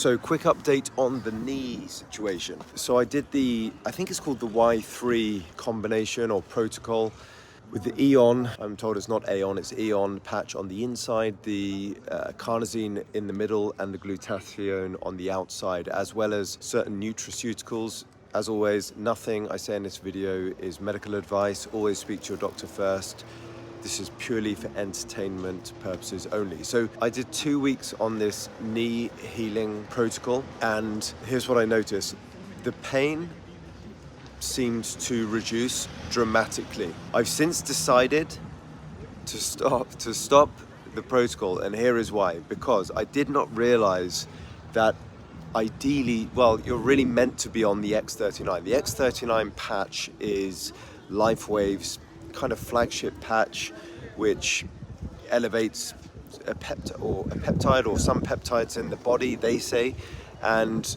So quick update on the knee situation. So I did I think it's called the Y3 combination or protocol with the Eon. I'm told it's not Aeon, it's Eon patch on the inside, the carnosine in the middle and the glutathione on the outside, as well as certain nutraceuticals. As always, nothing I say in this video is medical advice. Always speak to your doctor first. This is purely for entertainment purposes only. So I did 2 weeks on this knee healing protocol, and here's what I noticed. The pain seemed to reduce dramatically. I've since decided to stop the protocol, and here is why. Because I did not realize that ideally, well, you're really meant to be on the X39. The X39 patch is Lifewave's kind of flagship patch, which elevates a peptide or some peptides in the body, they say, and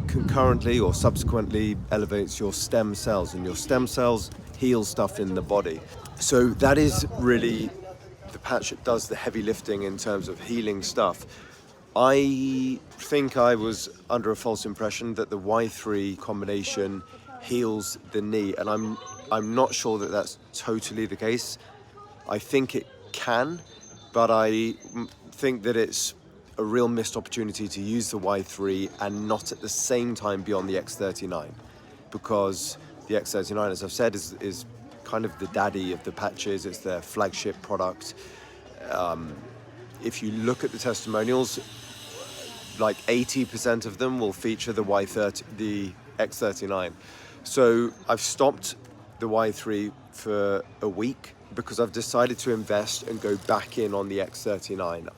concurrently or subsequently elevates your stem cells, and your stem cells heal stuff in the body. So that is really the patch that does the heavy lifting in terms of healing stuff. I think I was under a false impression that the Y3 combination heals the knee, and I'm not sure that that's totally the case. I think it can, but I think that it's a real missed opportunity to use the Y3 and not at the same time be on the X39, because the X39, as I've said, is kind of the daddy of the patches. It's their flagship product. If you look at the testimonials, like 80% of them will feature the X39. So I've stopped the Y3 for a week because I've decided to invest and go back in on the X39.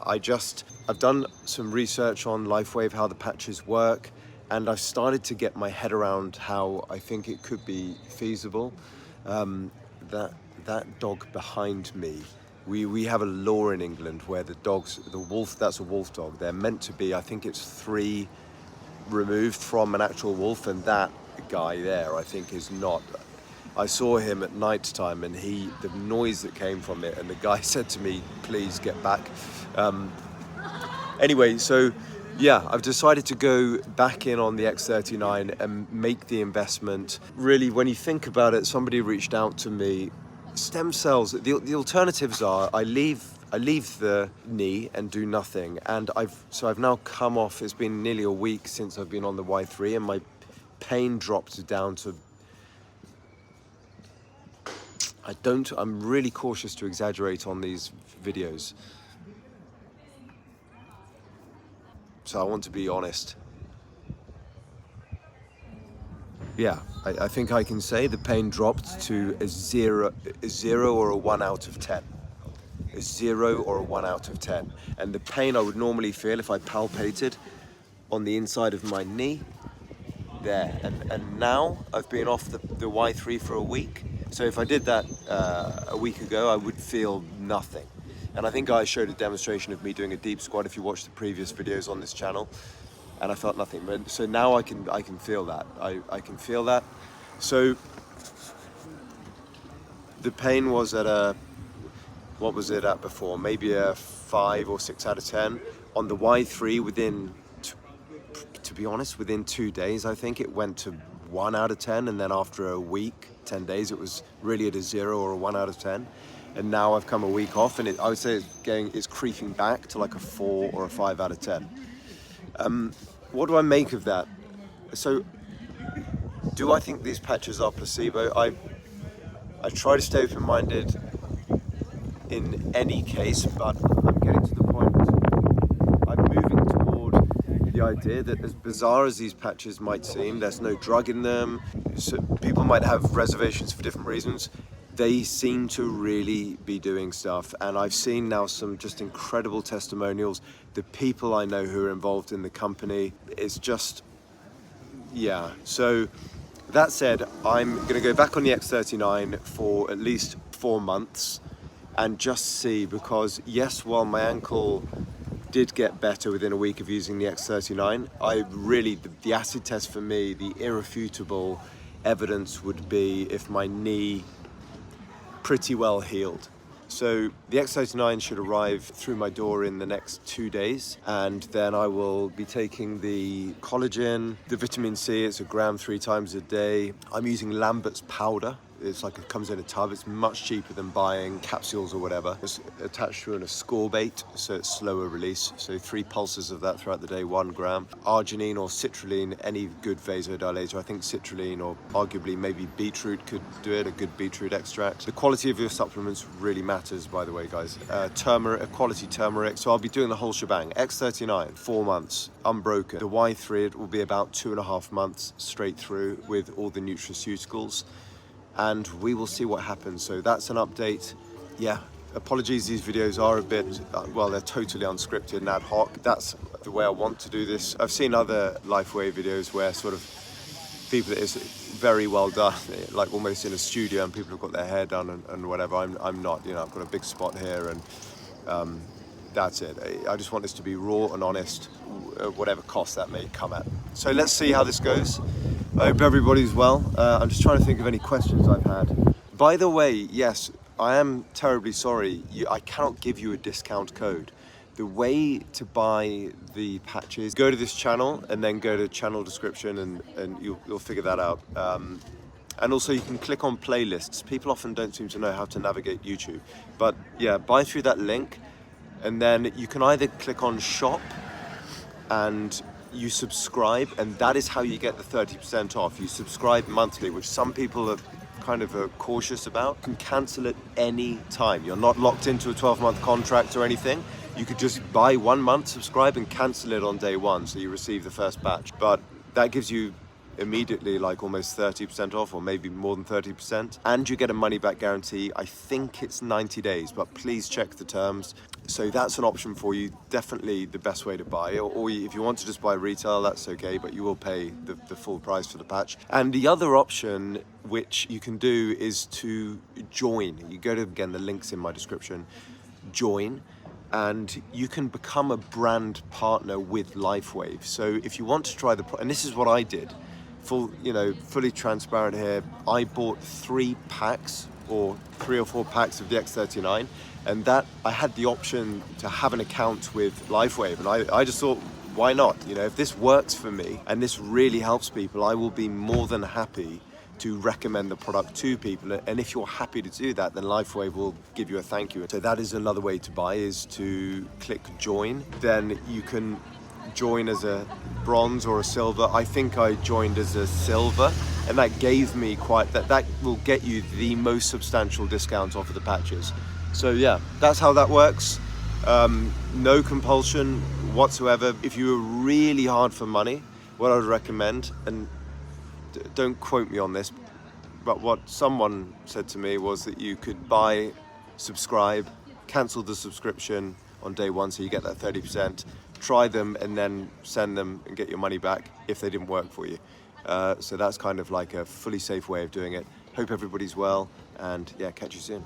I've done some research on Lifewave, how the patches work, and I've started to get my head around how I think it could be feasible. That dog behind me, we have a law in England where the wolf, that's a wolf dog. They're meant to be, I think it's 3 removed from an actual wolf, and that guy there, I think, is not. I saw him at night time, and the noise that came from it, and the guy said to me, please get back. Anyway, so yeah, I've decided to go back in on the X39 and make the investment. Really, when you think about it, somebody reached out to me. Stem cells, the alternatives are I leave the knee and do nothing, and I've now come off. It's been nearly a week since I've been on the Y3, and my pain dropped down to, I'm really cautious to exaggerate on these videos, so I want to be honest. Yeah, I think I can say the pain dropped to a 0 or a 1 out of 10. A 0 or a 1 out of 10. And the pain I would normally feel if I palpated on the inside of my knee, there. And now I've been off the Y3 for a week. So if I did that a week ago, I would feel nothing. And I think I showed a demonstration of me doing a deep squat if you watch the previous videos on this channel. And I felt nothing. But so now I can feel that. I can feel that. So the pain was at what was it at before? Maybe a 5 or 6 out of 10. On the Y3, to be honest, within 2 days, I think it went to 1 out of 10. And then after a week, 10 days, it was really at a 0 or a 1 out of 10. And now I've come a week off, and I would say it's creeping back to like a 4 or a 5 out of 10. What do I make of that? So, do I think these patches are placebo? I try to stay open-minded in any case, but I'm getting to the point. I'm moving toward the idea that, as bizarre as these patches might seem, there's no drug in them. So people might have reservations for different reasons. They seem to really be doing stuff, and I've seen now some just incredible testimonials. The people I know who are involved in the company, it's just, yeah. So that said, I'm going to go back on the X39 for at least 4 months and just see, because yes, while my ankle did get better within a week of using the X39, the acid test for me, the irrefutable evidence would be if my knee pretty well healed. So the X39 should arrive through my door in the next 2 days, and then I will be taking the collagen, the vitamin C. It's 1 gram 3 times a day. I'm using Lambert's powder. It's like it comes in a tub. It's much cheaper than buying capsules or whatever. It's attached to an ascorbate, so it's slower release. So 3 pulses of that throughout the day, 1 gram. Arginine or citrulline, any good vasodilator. I think citrulline or arguably maybe beetroot could do it, a good beetroot extract. The quality of your supplements really matters, by the way, guys. Turmeric, a quality turmeric. So I'll be doing the whole shebang. X39, 4 months, unbroken. The Y3, it will be about 2.5 months straight through with all the nutraceuticals. And we will see what happens. So that's an update. Yeah, apologies, these videos are a bit, well, they're totally unscripted and ad hoc. That's the way I want to do this. I've seen other Lifewave videos where sort of people, it's very well done, like almost in a studio, and people have got their hair done and whatever. I'm not, I've got a big spot here, and that's it. I just want this to be raw and honest, whatever cost that may come at. So let's see how this goes. I hope everybody's well. I'm just trying to think of any questions I've had. By the way, yes, I am terribly sorry. I cannot give you a discount code. The way to buy the patches, go to this channel and then go to channel description and you'll figure that out. And also you can click on playlists. People often don't seem to know how to navigate YouTube. But yeah, buy through that link, and then you can either click on shop and you subscribe, and that is how you get the 30% off. You subscribe monthly, which some people are kind of cautious about. You can cancel it any time. You're not locked into a 12-month contract or anything. You could just buy 1 month, subscribe, and cancel it on day 1, so you receive the first batch. But that gives you immediately like almost 30% off, or maybe more than 30%, and you get a money back guarantee. I think it's 90 days, but please check the terms. So that's an option for you, definitely the best way to buy, or if you want to just buy retail, that's okay, but you will pay the full price for the patch. And the other option which you can do is to join. You go to, again, the link's in my description, join, and you can become a brand partner with Lifewave. So if you want to try and this is what I did, fully transparent here. I bought 3 packs or 3 or 4 packs of the X39, and that I had the option to have an account with Lifewave, and I just thought, why not? If this works for me and this really helps people, I will be more than happy to recommend the product to people. And if you're happy to do that, then Lifewave will give you a thank you. So that is another way to buy, is to click join. Then you can join as a bronze or a silver. I think I joined as a silver, and that gave me that will get you the most substantial discount off of the patches. So yeah, that's how that works. No compulsion whatsoever. If you were really hard for money, what I would recommend, and don't quote me on this, but what someone said to me was that you could buy, subscribe, cancel the subscription on day 1, so you get that 30%, try them, and then send them and get your money back if they didn't work for you. So that's kind of like a fully safe way of doing it. Hope everybody's well, and yeah, catch you soon.